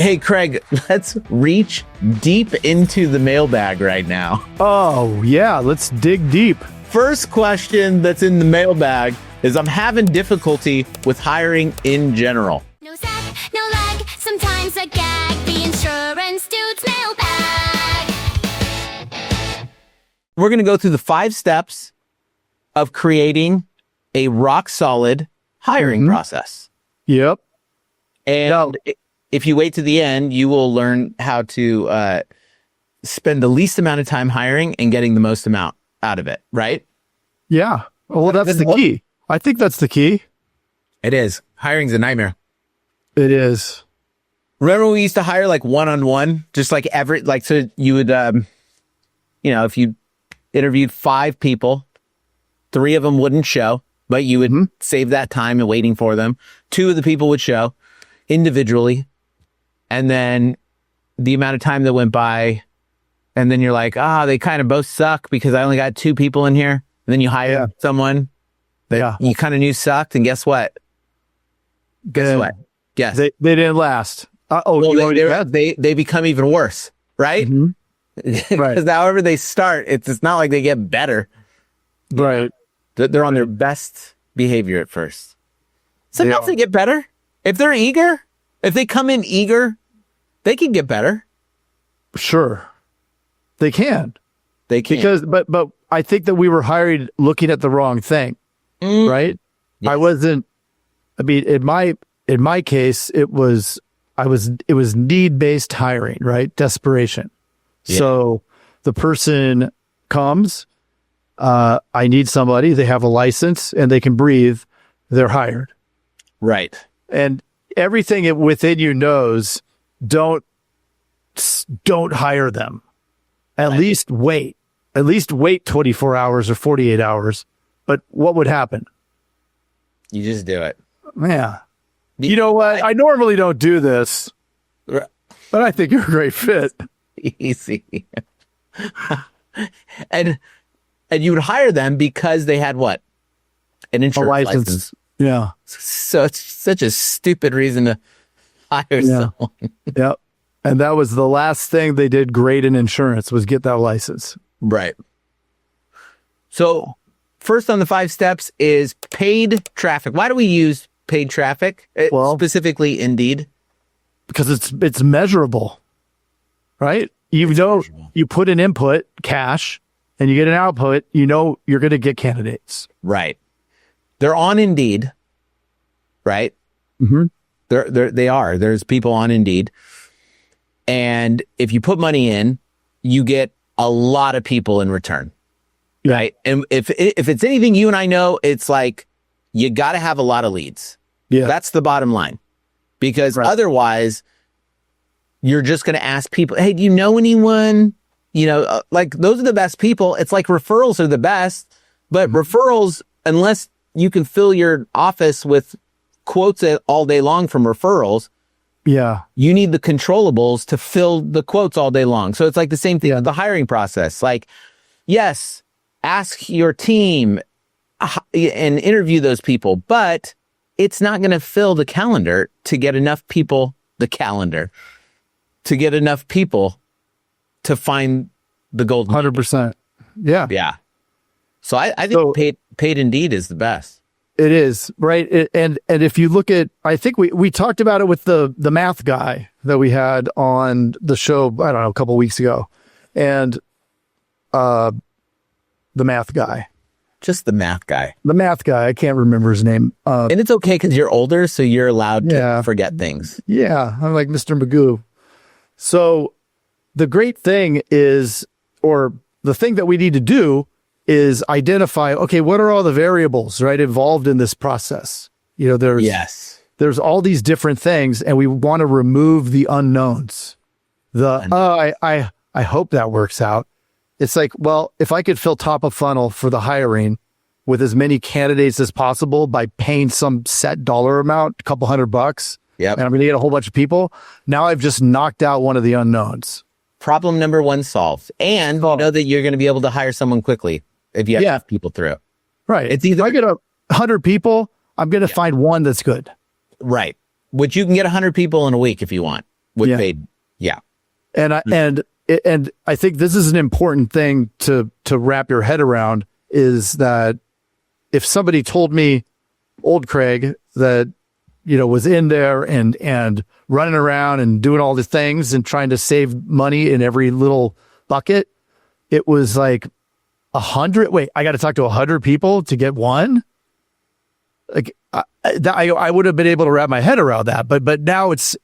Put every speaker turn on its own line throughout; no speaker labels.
Hey, Craig, let's reach deep into the mailbag right now.
Oh, yeah. Let's dig deep.
First question that's in the mailbag is I'm having difficulty with hiring in general.
No sack, no lag, sometimes a gag. The insurance dude's mailbag.
We're going to go through the 5 steps of creating a rock solid hiring process.
Yep.
And if you wait to the end, you will learn how to spend the least amount of time hiring and getting the most amount out of it, right?
Yeah. Well, that's the key. I think that's the key.
It is. Hiring's a nightmare.
It is.
Remember when we used to hire like one-on-one, just like so you would, if you interviewed 5 people, 3 of them wouldn't show, but you would save that time and waiting for them. 2 of the people would show individually. And then the amount of time that went by, and then you're like, they kind of both suck because I only got 2 people in here. And then you hire someone that you kind of knew sucked, and guess what? Guess.
They didn't last.
They become even worse, right? Because however they start, it's not like they get better.
Right.
They're on their best behavior at first. Sometimes they get better. If they're eager, if they come in eager, they can get better. Sure.
They can.
Because,
but I think that we were hired looking at the wrong thing, right? Yes. In my case, it was need-based hiring, right? Desperation. Yeah. So the person comes, I need somebody, they have a license and they can breathe, they're hired.
Right.
And everything within you knows, don't hire them. At least wait 24 hours or 48 hours. But what would happen?
You just do it.
Yeah. You know what? I normally don't do this, but I think you're a great fit.
Easy. and you would hire them because they had what? An insurance license.
Yeah.
So it's such a stupid reason to hire someone.
Yep. And that was the last thing they did great in insurance, was get that license.
Right. So first on the 5 steps is paid traffic. Why do we use paid traffic? Specifically Indeed?
Because it's measurable, right? You put an input, cash, and you get an output, you're going to get candidates.
Right. They're on Indeed, right? Mm-hmm. There's people on Indeed. And if you put money in, you get a lot of people in return, right? And if it's anything you and I know, it's like you got to have a lot of leads. Yeah, that's the bottom line, because otherwise, you're just going to ask people, "Hey, do you know anyone?" Like those are the best people. It's like referrals are the best, but referrals, unless you can fill your office with quotes all day long from referrals.
Yeah.
You need the controllables to fill the quotes all day long. So it's like the same thing with the hiring process. Like, yes, ask your team and interview those people, but it's not going to fill the calendar to get enough people, to get enough people to find the golden
100%. Yeah.
Yeah. So I think paid Indeed is the best.
It is, right? And if you look at, I think we talked about it with the math guy that we had on the show, I don't know, a couple of weeks ago. And the math guy.
Just the math guy.
The math guy. I can't remember his name.
And it's okay because you're older, so you're allowed to forget things.
Yeah, I'm like Mr. Magoo. So the great thing is, or the thing that we need to do is identify, okay, what are all the variables, right, involved in this process? There's all these different things, and we want to remove the unknowns. I hope that works out. It's like, well, if I could fill top of funnel for the hiring with as many candidates as possible by paying some set dollar amount, a couple $100, and I'm going to get a whole bunch of people, now I've just knocked out one of the unknowns.
Problem number 1 solved. And you know that you're going to be able to hire someone quickly if you have people through.
Right. It's either, if I get 100 people, I'm going to find one that's good.
Right. Which you can get 100 people in a week if you want. with
Yeah.
paid. Yeah.
And I think this is an important thing to wrap your head around, is that if somebody told me, old Craig, that, was in there and running around and doing all the things and trying to save money in every little bucket, it was like 100. Wait, I got to talk to 100 people to get one. Like I would have been able to wrap my head around that, but now it's.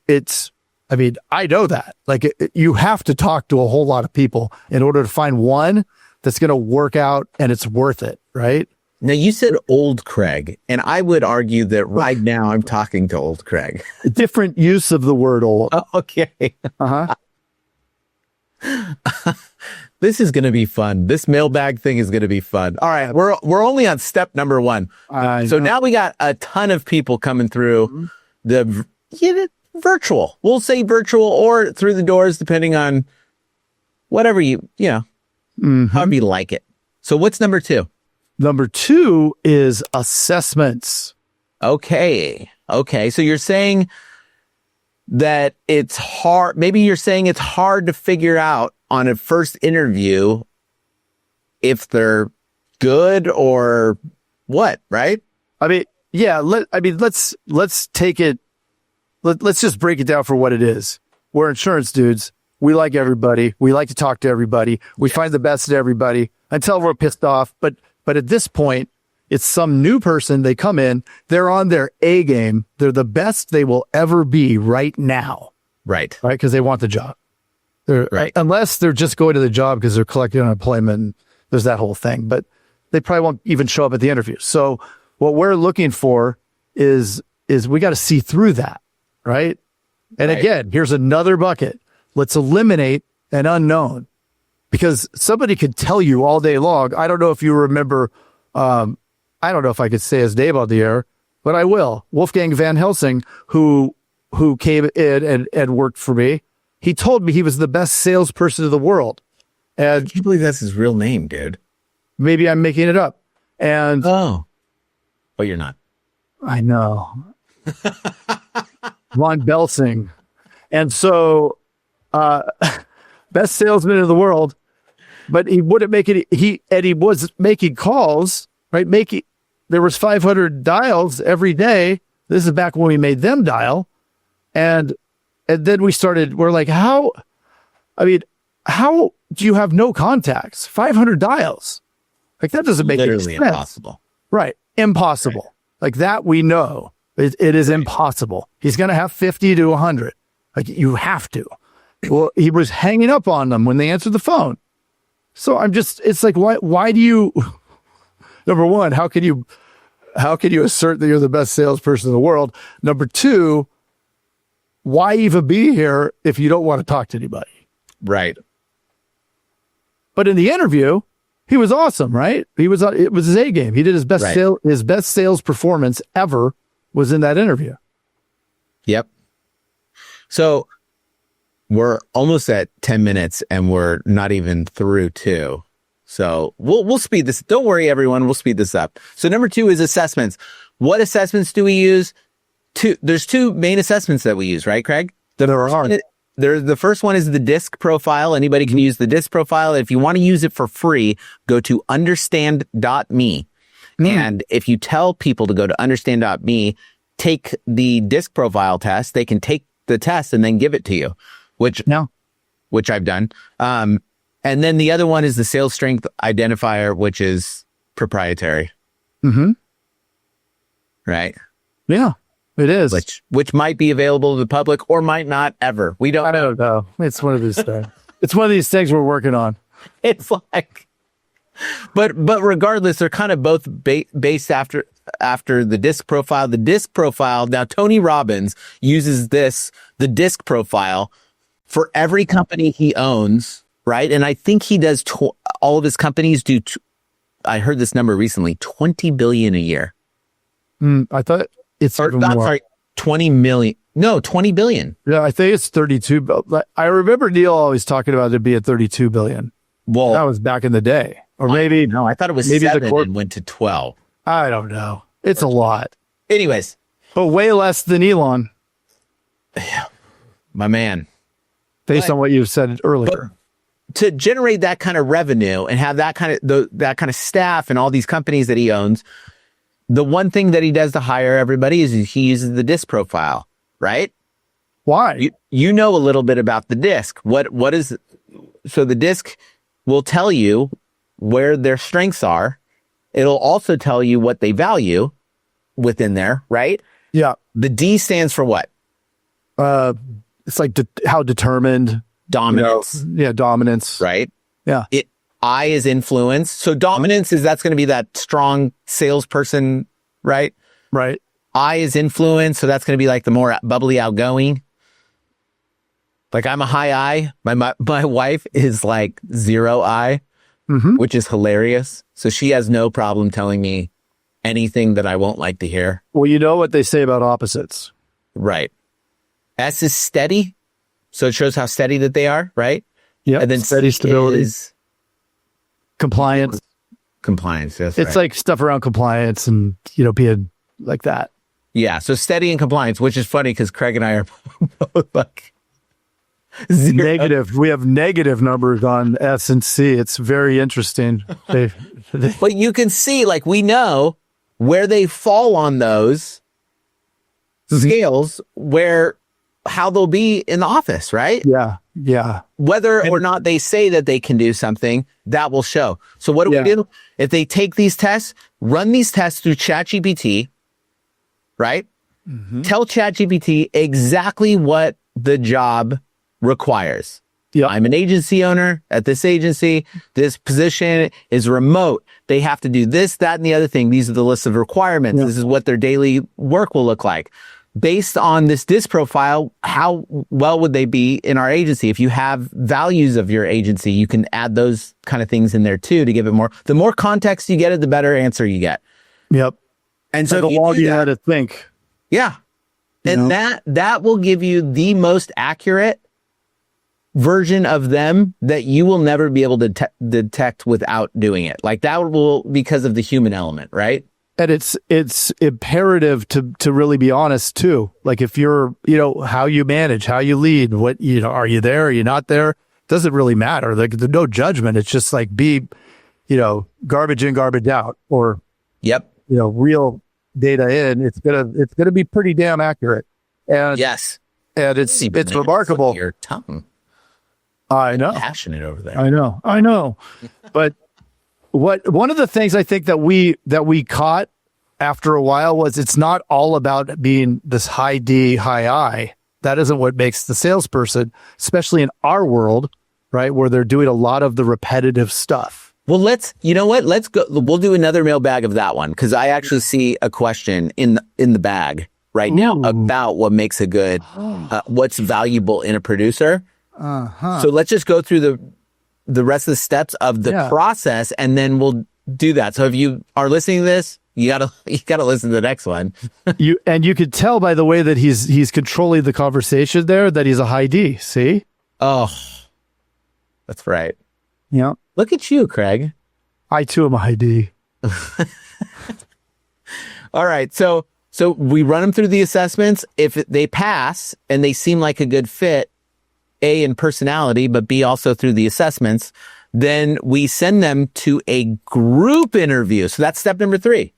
I mean, I know that. Like, you have to talk to a whole lot of people in order to find one that's going to work out and it's worth it, right?
Now, you said old Craig, and I would argue that right now I'm talking to old Craig.
Different use of the word old.
Oh, okay.
Uh-huh.
This is going to be fun. This mailbag thing is going to be fun. All right. We're only on step number 1. So now we got a ton of people coming through the virtual. We'll say virtual or through the doors, depending on whatever however you like it. So what's number 2?
Number 2 is assessments.
Okay. So you're saying that it's hard. Maybe you're saying it's hard to figure out on a first interview if they're good or what, right?
I mean, yeah. Let's take it. Let's just break it down for what it is. We're insurance dudes. We like everybody. We like to talk to everybody. We find the best in everybody until we're pissed off. But at this point, it's some new person. They come in. They're on their A game. They're the best they will ever be right now.
Right.
Right. Because they want the job.
Right.
Unless they're just going to the job because they're collecting unemployment. And there's that whole thing. But they probably won't even show up at the interview. So what we're looking for is we got to see through that. Right. And again, here's another bucket. Let's eliminate an unknown, because somebody could tell you all day long. I don't know if you remember. I don't know if I could say his name on the air, but I will. Wolfgang Van Helsing, who came in and worked for me. He told me he was the best salesperson in the world. And
I can't believe that's his real name, dude.
Maybe I'm making it up. And
but you're not.
I know. Von Belsing. And so, best salesman in the world, but he wouldn't make it. He was making calls, right? There was 500 dials every day. This is back when we made them dial. And then we're like, how do you have no contacts? 500 dials. Like, that doesn't make
literally
any sense.
Impossible.
Right. Impossible. Right. Like that, we know. It is impossible. He's going to have 50 to 100. Like, you have to. Well, he was hanging up on them when they answered the phone. So it's like, why do you, number one, how can you assert that you're the best salesperson in the world? Number 2, why even be here if you don't want to talk to anybody?
Right.
But in the interview, he was awesome, right? It was his A game. He did his best his best sales performance ever was in that interview.
Yep. So we're almost at 10 minutes and we're not even through 2. So we'll speed this. Don't worry, everyone. We'll speed this up. So number 2 is assessments. What assessments do we use? There's 2 main assessments that we use, right, Craig? The first one is the disc profile. Anybody can use the disc profile. If you want to use it for free, go to understand.me. And if you tell people to go to understand.me, take the disc profile test, they can take the test and then give it to you, which I've done. And then the other one is the sales strength identifier, which is proprietary.
Mm-hmm.
Right?
Yeah, it is.
Which might be available to the public or might not ever. I
don't know. It's one of these things. It's one of these things we're working on.
It's like, but regardless, they're kind of both based after the disc profile. The disc profile, now Tony Robbins uses the disc profile for every company he owns, right? And I think he does, all of his companies do, I heard this number recently, 20 billion a year.
I thought it's even more.
Sorry, 20 million. No, 20 billion.
Yeah, I think it's 32. I remember Neil always talking about it being 32 billion.
Well,
that was back in the day. Or maybe.
No, I thought it was maybe 7 and went to 12.
I don't know. It's a lot.
Anyways.
But way less than Elon.
Yeah. my man.
Based on what you said earlier.
To generate that kind of revenue and have that kind of staff and all these companies that he owns, the one thing that he does to hire everybody is he uses the DISC profile, right?
Why?
You know a little bit about the DISC. So the DISC will tell you where their strengths are. It'll also tell you what they value within there, right?
Yeah.
The D stands for what?
It's like how determined.
Dominance.
Dominance.
Right?
Yeah.
I is influence. So dominance that's going to be that strong salesperson, right?
Right.
I is influence. So that's going to be like the more bubbly, outgoing. Like I'm a high I. My wife is like 0 I, which is hilarious. So she has no problem telling me anything that I won't like to hear.
Well, you know what they say about opposites.
Right. S is steady. So it shows how steady that they are, right?
Yeah.
And then
steady stability.
Is
compliance.
Compliance, yes.
It's like stuff around compliance and, being like that.
Yeah. So steady and compliance, which is funny because Craig and I are both like 0.
Negative. We have negative numbers on S and C. It's very interesting.
But you can see, like, we know where they fall on those scales, how they'll be in the office, right?
Yeah. Yeah.
Whether or not they say that they can do something, that will show. So what do we do? If they take these tests, run these tests through ChatGPT, right? Tell ChatGPT exactly what the job requires.
Yeah.
I'm an agency owner at this agency. This position is remote. They have to do this, that, and the other thing. These are the list of requirements. This is what their daily work will look like. Based on this DISC profile, how well would they be in our agency? If you have values of your agency, you can add those kind of things in there too to give it more. The more context you get it, the better answer you get.
Yep.
And so
the longer you had to think.
Yeah. And that will give you the most accurate version of them that you will never be able to detect without doing it. Like that will, because of the human element, right?
And it's imperative to really be honest too. Like if you're, how you manage, how you lead, what, are you there? Are you not there? Doesn't really matter. Like there's no judgment. It's just like be, garbage in, garbage out, or, real data in. It's gonna be pretty damn accurate. And
yes,
and it's remarkable.
Your tongue.
I know.
Passionate over there.
I know. But one of the things I think that we caught after a while was it's not all about being this high D, high I. That isn't what makes the salesperson, especially in our world, right? Where they're doing a lot of the repetitive stuff.
Well, let's go. We'll do another mailbag of that one because I actually see a question in the bag right now about what makes a good, what's valuable in a producer. So let's just go through the rest of the steps of the process, and then we'll do that. So if you are listening to this, you gotta listen to the next one.
you could tell by the way that he's controlling the conversation there that he's a high D. See?
Oh, that's right.
Yeah.
Look at you, Craig.
I too am a high D.
All right. So we run them through the assessments. If they pass and they seem like a good fit, A, in personality, but B, also through the assessments, then we send them to a group interview. So that's step number 3,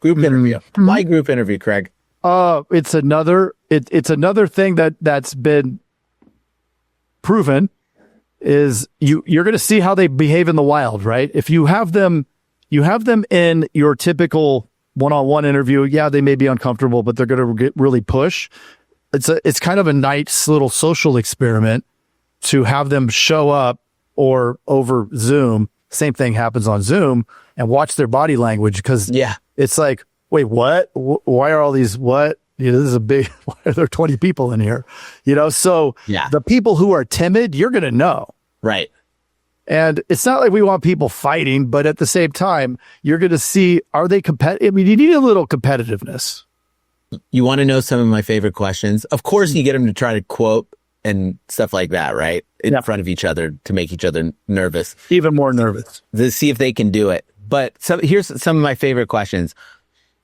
group interview. Why group interview, Craig?
It's another thing that's been proven is you're going to see how they behave in the wild, right? If you have them in your typical one-on-one interview, they may be uncomfortable, but they're going to really push. It's kind of a nice little social experiment to have them show up or over Zoom. Same thing happens on Zoom, and watch their body language because it's like, wait, what? Why are all these what? This is a big. Why are there 20 people in here? So the people who are timid, you're going to know,
right?
And it's not like we want people fighting, but at the same time, you're going to see, are they competitive? I mean, you need a little competitiveness.
You want to know some of my favorite questions? Of course, you get them to try to quote and stuff like that, right? In front of each other to make each other nervous.
Even more nervous.
To see if they can do it. But here's some of my favorite questions.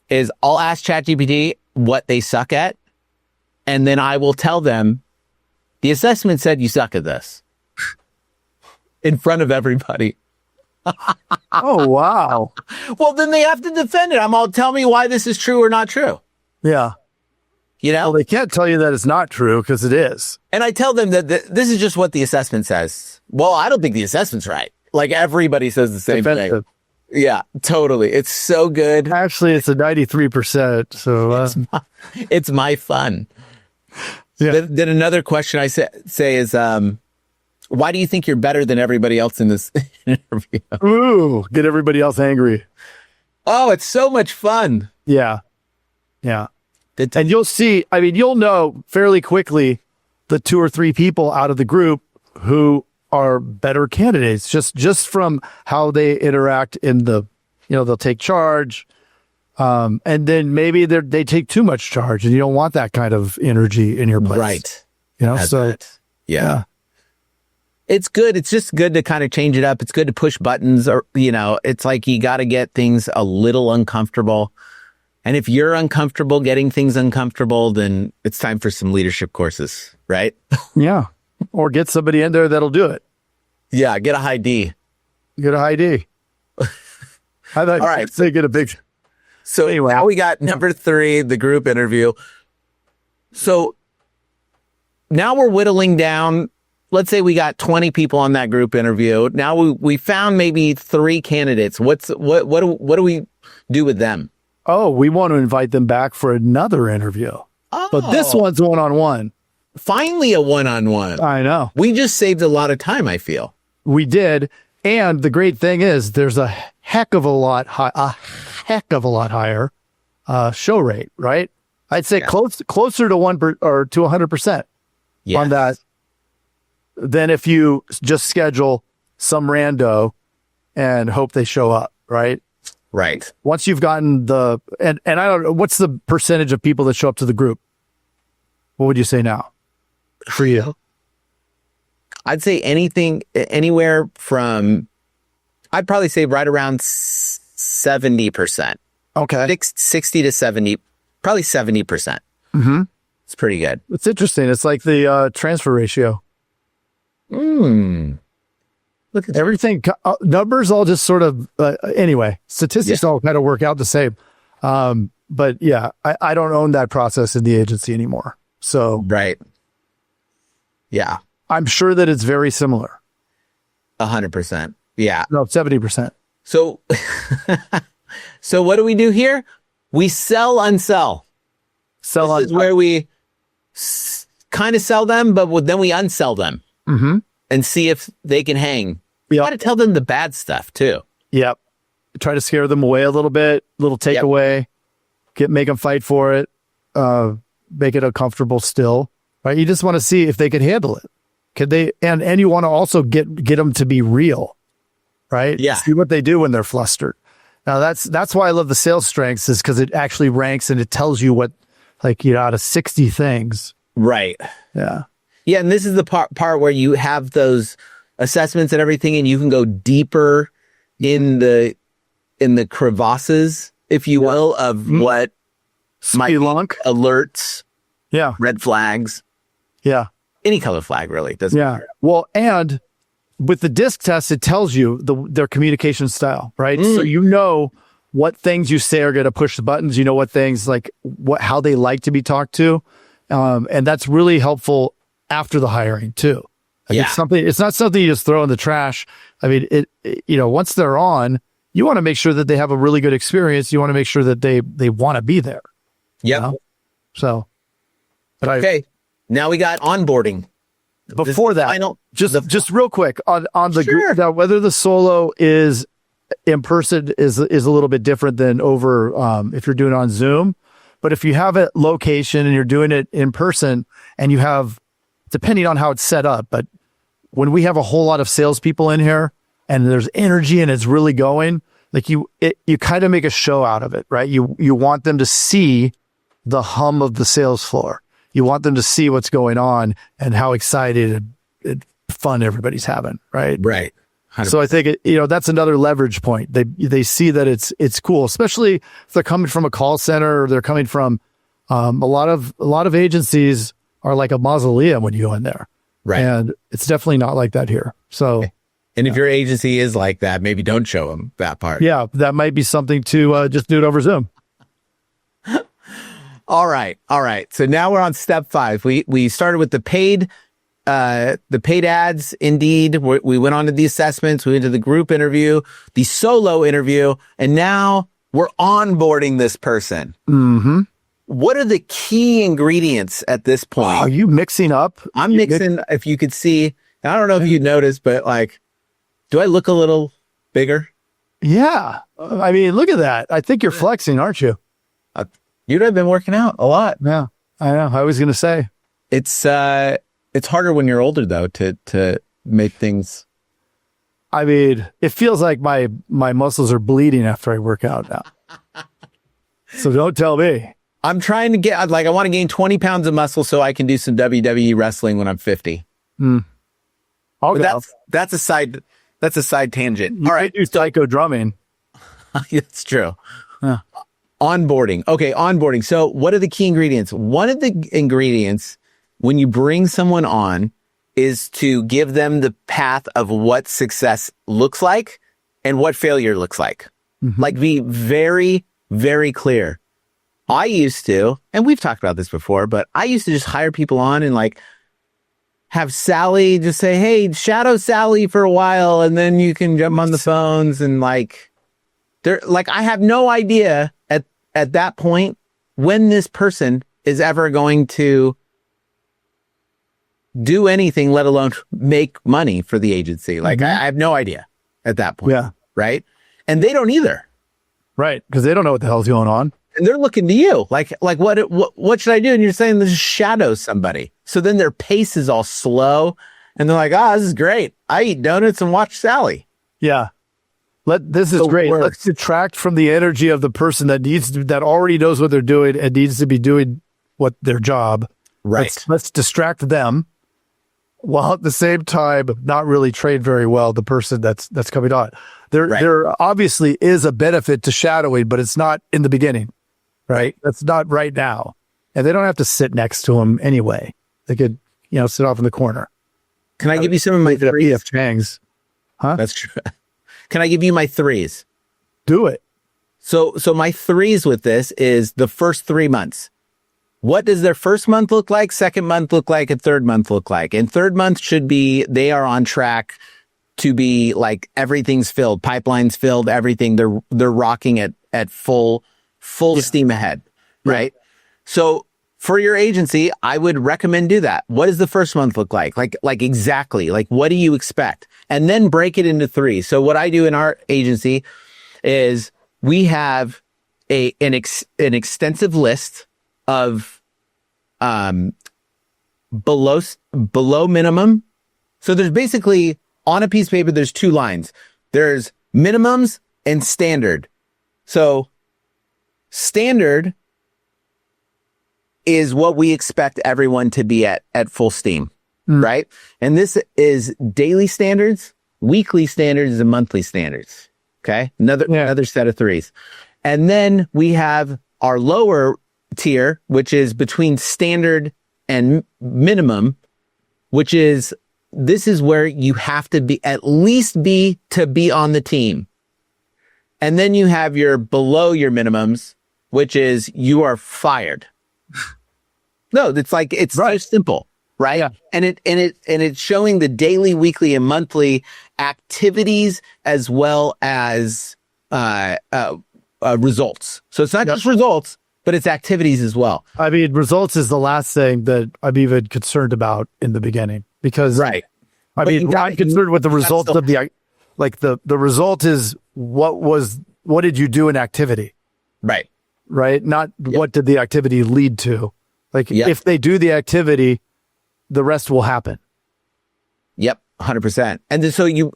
Is I'll ask ChatGPT what they suck at, and then I will tell them the assessment said you suck at this in front of everybody.
Oh, wow.
Well, then they have to defend it. Tell me why this is true or not true.
Yeah.
You know,
Well, they can't tell you that it's not true because it is.
and I tell them that this is just what the assessment says. Well, I don't think the assessment's right. Like everybody says the same
Defensive.
thing. Yeah, totally. It's so good.
Actually, it's a 93%. So,
It's my fun.
yeah.
Then another question I say is, why do you think you're better than everybody else in this interview?
Ooh, get everybody else angry.
Oh, it's so much fun.
Yeah. Yeah.
It-
And you'll see, I mean, you'll know fairly quickly the 2 or 3 people out of the group who are better candidates just from how they interact in the, they'll take charge. And then maybe they take too much charge and you don't want that kind of energy in your place.
Right.
So
Yeah. It's good. It's just good to kind of change it up. It's good to push buttons or, it's like you got to get things a little uncomfortable. And if you're uncomfortable getting things uncomfortable, then it's time for some leadership courses, right?
yeah. Or get somebody in there that'll do it.
Yeah. Get a high D.
Get a high D. I thought
All right.
they get a big.
So anyway, now we got number 3, the group interview. So now we're whittling down. Let's say we got 20 people on that group interview. Now we found maybe 3 candidates. What do we do with them?
Oh, we want to invite them back for another interview.
Oh,
But this one's one-on-one.
finally a one-on-one.
I know.
We just saved a lot of time, I feel.
We did. And the great thing is there's a heck of a lot higher show rate, right? I'd say closer to 1 or to 100% on that than if you just schedule some rando and hope they show up, right?
Right.
Once you've gotten and I don't know, what's the percentage of people that show up to the group? What would you say now for you?
I'd say anywhere from, I'd probably say right around 70%.
Okay.
60 to 70, probably 70%.
Mm-hmm.
It's pretty good.
It's interesting. It's like the transfer ratio.
Look at
Everything, numbers all just sort of, anyway, statistics all kind of work out the same. But yeah, I don't own that process in the agency anymore. So
Right. Yeah.
I'm sure that it's very similar.
100%. Yeah.
No, 70%.
So, so what do we do here? We sell, unsell.
Sell
This
on
is where we kind of sell them, but then we unsell them and see if they can hang. We got to tell them the bad stuff too.
Yep. Try to scare them away a little bit, little takeaway, make them fight for it, make it uncomfortable still, right? You just want to see if they can handle it. Could they, and you want to also get them to be real, right?
Yeah.
See what they do when they're flustered. Now that's why I love the sales strengths, is because it actually ranks and it tells you what, out of 60 things.
Right.
Yeah.
Yeah. And this is the part where you have those assessments and everything, and you can go deeper in the crevasses, if you will, of what might be alerts, red flags.
Yeah.
Any color flag, really. Doesn't matter.
Well, and with the disc test, it tells you their communication style, right? So you know what things you say are going to push the buttons. You know what things, how they like to be talked to. And that's really helpful after the hiring too. It's not something you just throw in the trash. I mean, once they're on, you want to make sure that they have a really good experience. You want to make sure that they want to be there.
Yep.
You know? So,
okay. Now we got onboarding.
Before that, just real quick on the group. Now, whether the solo is in person is a little bit different than over if you're doing it on Zoom. But if you have a location and you're doing it in person, and you have, depending on how it's set up, but when we have a whole lot of salespeople in here and there's energy and it's really going, you kind of make a show out of it, right? You want them to see the hum of the sales floor. You want them to see what's going on and how excited and fun everybody's having, right?
Right. 100%.
So I think that's another leverage point. They see that it's cool, especially if they're coming from a call center or they're coming from a lot of agencies are like a mausoleum when you go in there.
Right.
And it's definitely not like that here. So,
and if your agency is like that, maybe don't show them that part.
yeah, that might be something to just do it over Zoom.
All right. So now we're on step 5. We started with the paid ads. Indeed, we went on to the assessments. We went to the group interview, the solo interview, and now we're onboarding this person.
Mm-hmm.
What are the key ingredients at this point?
Are you mixing up?
I'm mixing. If you could see, I don't know if you noticed, but like, do I look a little bigger?
Yeah. I mean, look at that. I think you're flexing, aren't you?
You'd have been working out a lot.
Yeah, I know. I was going to say.
It's harder when you're older though to make things.
I mean, it feels like my muscles are bleeding after I work out now. So don't tell me.
I'm trying to I want to gain 20 pounds of muscle so I can do some WWE wrestling when I'm 50. That's a side tangent.
All right. Do psycho drumming.
That's true. Onboarding. Okay. Onboarding. So what are the key ingredients? One of the ingredients when you bring someone on is to give them the path of what success looks like and what failure looks like. Mm-hmm. Like be very, very clear. I used to, and we've talked about this before, but I used to just hire people on and like have Sally just say, hey, shadow Sally for a while. And then you can jump on the phones and like, I have no idea at that point when this person is ever going to do anything, let alone make money for the agency. Like I have no idea at that point.
Yeah.
Right. And they don't either.
Right. Because they don't know what the hell's going on.
And they're looking to you like what should I do? And you're saying this shadow somebody. So then their pace is all slow and they're like, this is great. I eat donuts and watch Sally.
Yeah. This is great. Let's detract from the energy of the person that already knows what they're doing and needs to be doing what their job.
Right.
Let's distract them while at the same time not really train very well the person that's coming on. There obviously is a benefit to shadowing, but it's not in the beginning. Right. That's not right now. And they don't have to sit next to him anyway. They could, sit off in the corner.
Can I give you some of my threes?
P.F. Chang's. Huh?
That's true. Can I give you my threes?
Do it.
So my threes with this is the first 3 months. What does their first month look like? Second month look like? And third month look like? And third month should be, they are on track to be like everything's filled, pipelines filled, everything. They're rocking at full steam ahead. Right. Yeah. So for your agency, I would recommend do that. What does the first month look like? Like exactly, like what do you expect? And then break it into 3. So what I do in our agency is we have an extensive list of below minimum. So there's basically on a piece of paper, there's 2 lines. There's minimums and standard. So standard is what we expect everyone to be at full steam, right? And this is daily standards, weekly standards, and monthly standards. Okay. Another set of 3s. And then we have our lower tier, which is between standard and minimum, which is, this is where you have to be at least be on the team. And then you have your below your minimums, which is you are fired. No, it's like, it's so simple, right? Yeah. And it's showing the daily, weekly, and monthly activities as well as results. So it's not just results, but it's activities as well.
I mean, results is the last thing that I'm even concerned about in the beginning because I'm concerned with the results of the result is what did you do in activity? Right. Right. Not what did the activity lead to? Like if they do the activity, the rest will happen.
Yep. 100%. And then, so you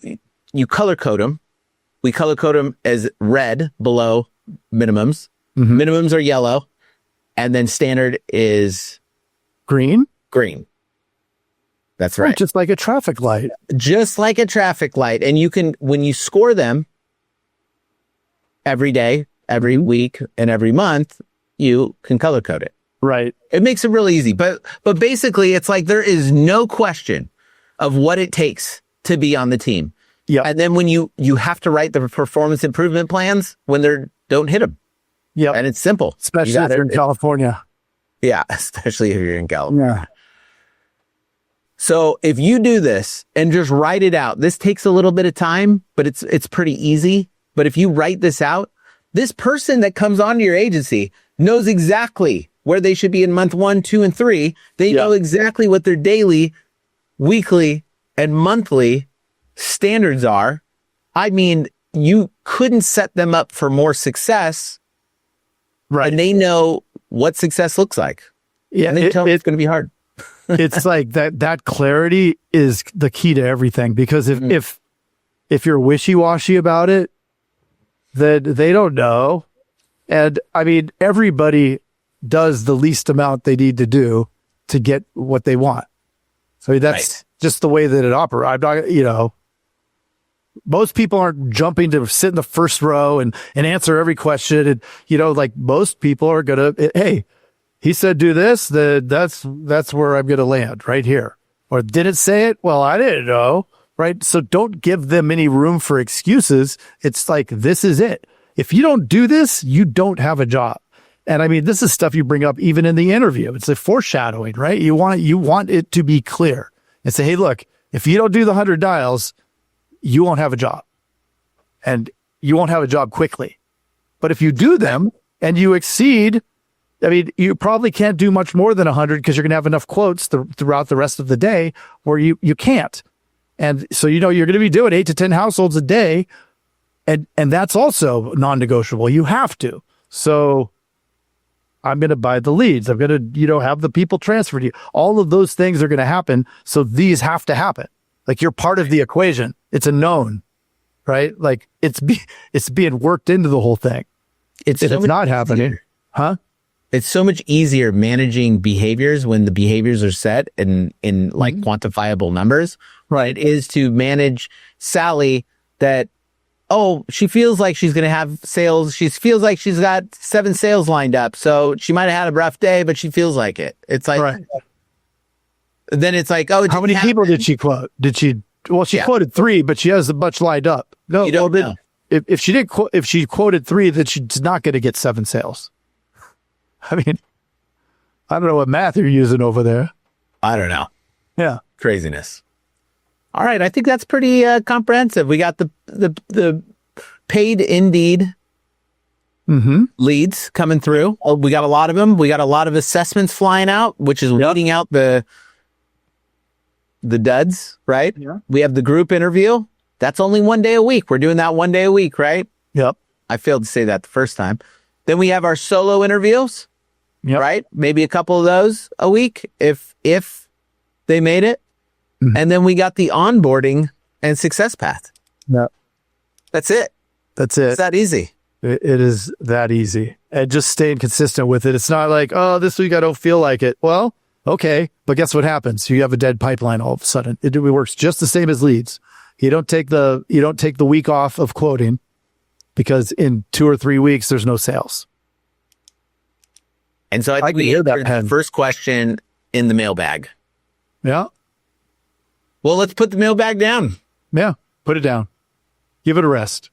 color code them. We color code them as red below minimums. Mm-hmm. Minimums are yellow. And then standard is
green.
That's right.
Just like a traffic light.
And you can, when you score them every day, every week, and every month, you can color code it.
Right.
It makes it really easy. But basically, it's like there is no question of what it takes to be on the team.
Yeah.
And then when you have to write the performance improvement plans when they don't hit them.
Yeah.
And it's simple.
Especially if you're in California.
Yeah. Especially if you're in California.
Yeah.
So if you do this and just write it out, this takes a little bit of time, but it's pretty easy. But if you write this out, this person that comes onto your agency knows exactly where they should be in month 1, 2, and 3. They know exactly what their daily, weekly, and monthly standards are. I mean, you couldn't set them up for more success.
Right.
And they know what success looks like.
Yeah.
And they tell them it's going to be hard.
It's like that clarity is the key to everything, because if you're wishy-washy about it, then they don't know. And I mean, everybody does the least amount they need to do to get what they want. So that's just the way that it operates. I'm not, most people aren't jumping to sit in the first row and answer every question. And, like most people are going to, hey, he said, do this, that's where I'm going to land right here. Or did it say it? Well, I didn't know. Right. So don't give them any room for excuses. It's like, this is it. If you don't do this, you don't have a job. And I mean, this is stuff you bring up even in the interview. It's a foreshadowing, right? You want it to be clear and say, hey, look, if you don't do the 100 dials, you won't have a job, and you won't have a job quickly. But if you do them and you exceed, I mean, you probably can't do much more than 100 because you're going to have enough quotes throughout the rest of the day where you can't. And so, you're going to be doing 8 to 10 households a day. And that's also non-negotiable. You have to. So I'm going to buy the leads. I'm going to, have the people transferred to you. All of those things are going to happen. So these have to happen. Like, you're part of the equation. It's a known, right? Like it's being worked into the whole thing. It's not happening. Huh?
It's so much easier managing behaviors when the behaviors are set in like quantifiable numbers. Right. It is to manage Sally that, she feels like she's going to have sales. She feels like she's got 7 sales lined up. So she might have had a rough day, but she feels like it. It's like, then it's like,
how many people did she quote? She quoted 3, but she has a bunch lined up. No,
you don't know.
If she quoted 3, then she's not going to get 7 sales. I mean, I don't know what math you're using over there.
I don't know.
Yeah.
Craziness. All right. I think that's pretty comprehensive. We got the paid Indeed leads coming through. We got a lot of them. We got a lot of assessments flying out, which is weeding out the duds, right?
Yeah.
We have the group interview. That's only 1 day a week. We're doing that 1 day a week, right?
Yep.
I failed to say that the first time. Then we have our solo interviews, right? Maybe a couple of those a week if they made it. And then we got the onboarding and success path.
Yep.
That's it.
That's it.
It's that easy.
It is that easy. And just staying consistent with it. It's not like, this week I don't feel like it. Well, okay. But guess what happens? You have a dead pipeline all of a sudden. It works just the same as leads. You don't take the week off of quoting because in 2 or 3 weeks, there's no sales.
And so I think we answered the first question in the mailbag.
Yeah.
Well, let's put the mailbag down.
Yeah. Put it down. Give it a rest.